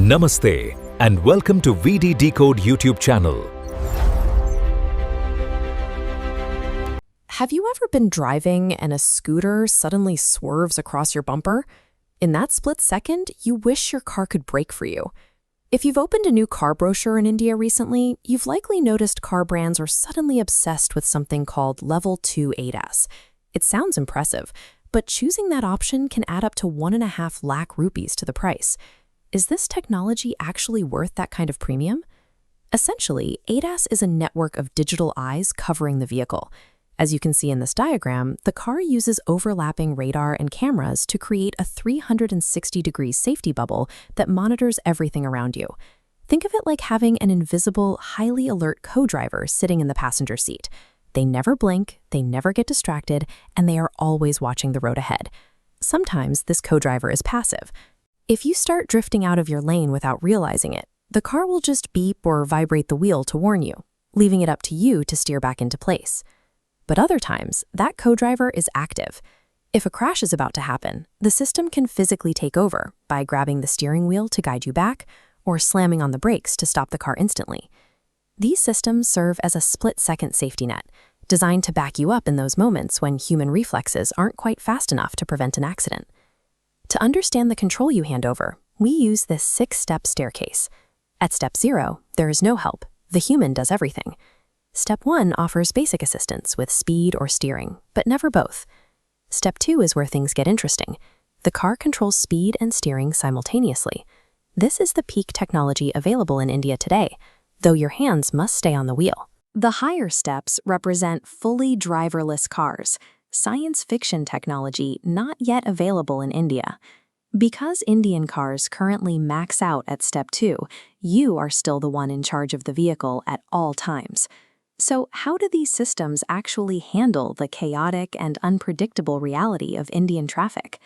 Namaste and welcome to VD Decode YouTube channel. Have you ever been driving and a scooter suddenly swerves across your bumper? In that split second, you wish your car could brake for you. If you've opened a new car brochure in India recently, you've likely noticed car brands are suddenly obsessed with something called Level 2 ADAS. It sounds impressive, but choosing that option can add up to 1.5 lakh rupees to the price. Is this technology actually worth that kind of premium? Essentially, ADAS is a network of digital eyes covering the vehicle. As you can see in this diagram, the car uses overlapping radar and cameras to create a 360-degree safety bubble that monitors everything around you. Think of it like having an invisible, highly alert co-driver sitting in the passenger seat. They never blink, they never get distracted, and they are always watching the road ahead. Sometimes this co-driver is passive. If you start drifting out of your lane without realizing it, the car will just beep or vibrate the wheel to warn you, leaving it up to you to steer back into place. But other times, that co-driver is active. If a crash is about to happen, the system can physically take over by grabbing the steering wheel to guide you back or slamming on the brakes to stop the car instantly. These systems serve as a split-second safety net, designed to back you up in those moments when human reflexes aren't quite fast enough to prevent an accident. To understand the control you hand over, we use this 6-step staircase. At step 0, there is no help. The human does everything. Step 1 offers basic assistance with speed or steering, but never both. Step 2 is where things get interesting. The car controls speed and steering simultaneously. This is the peak technology available in India today, though your hands must stay on the wheel. The higher steps represent fully driverless cars, science fiction technology not yet available in India. Because Indian cars currently max out at step 2, you are still the one in charge of the vehicle at all times. So how do these systems actually handle the chaotic and unpredictable reality of Indian traffic?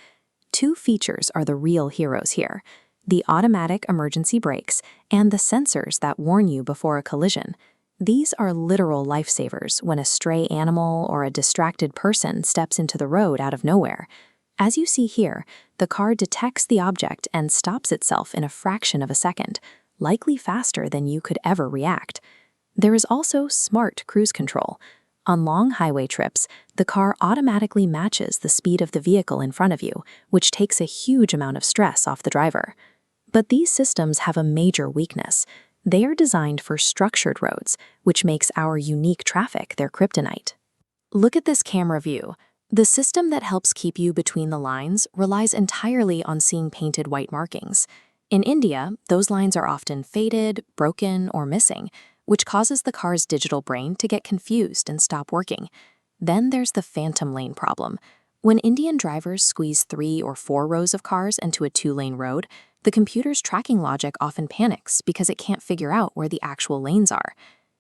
2 features are the real heroes here: the automatic emergency brakes and the sensors that warn you before a collision. These are literal lifesavers when a stray animal or a distracted person steps into the road out of nowhere. As you see here, the car detects the object and stops itself in a fraction of a second, likely faster than you could ever react. There is also smart cruise control. On long highway trips, the car automatically matches the speed of the vehicle in front of you, which takes a huge amount of stress off the driver. But these systems have a major weakness. They are designed for structured roads, which makes our unique traffic their kryptonite. Look at this camera view. The system that helps keep you between the lines relies entirely on seeing painted white markings. In India, those lines are often faded, broken, or missing, which causes the car's digital brain to get confused and stop working. Then there's the phantom lane problem. When Indian drivers squeeze 3 or 4 rows of cars into a 2-lane road, the computer's tracking logic often panics because it can't figure out where the actual lanes are.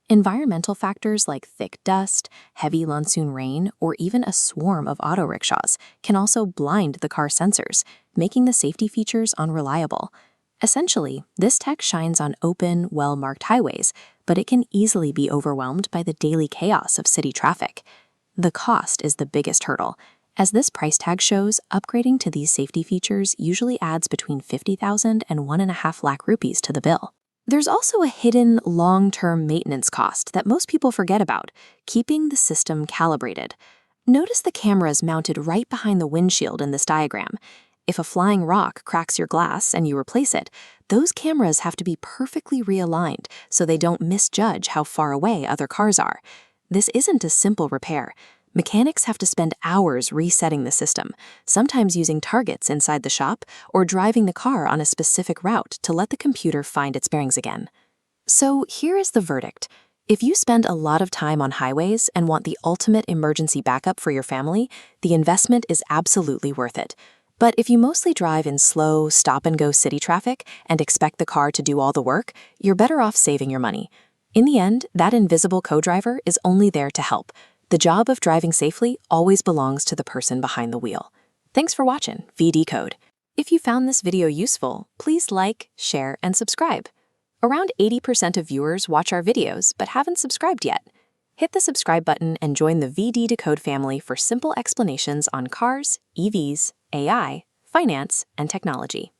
Environmental factors like thick dust, heavy monsoon rain, or even a swarm of auto rickshaws can also blind the car sensors, making the safety features unreliable. Essentially, this tech shines on open, well-marked highways, but it can easily be overwhelmed by the daily chaos of city traffic. The cost is the biggest hurdle. As this price tag shows, upgrading to these safety features usually adds between 50,000 and 1.5 lakh rupees to the bill. There's also a hidden long-term maintenance cost that most people forget about: keeping the system calibrated. Notice the cameras mounted right behind the windshield in this diagram. If a flying rock cracks your glass and you replace it, those cameras have to be perfectly realigned so they don't misjudge how far away other cars are. This isn't a simple repair. Mechanics have to spend hours resetting the system, sometimes using targets inside the shop or driving the car on a specific route to let the computer find its bearings again. So here is the verdict. If you spend a lot of time on highways and want the ultimate emergency backup for your family, the investment is absolutely worth it. But if you mostly drive in slow, stop-and-go city traffic and expect the car to do all the work, you're better off saving your money. In the end, that invisible co-driver is only there to help. The job of driving safely always belongs to the person behind the wheel. Thanks for watching VD Decode. If you found this video useful, please like, share, and subscribe. Around 80% of viewers watch our videos but haven't subscribed yet. Hit the subscribe button and join the VD Decode family for simple explanations on cars, EVs, AI, finance, and technology.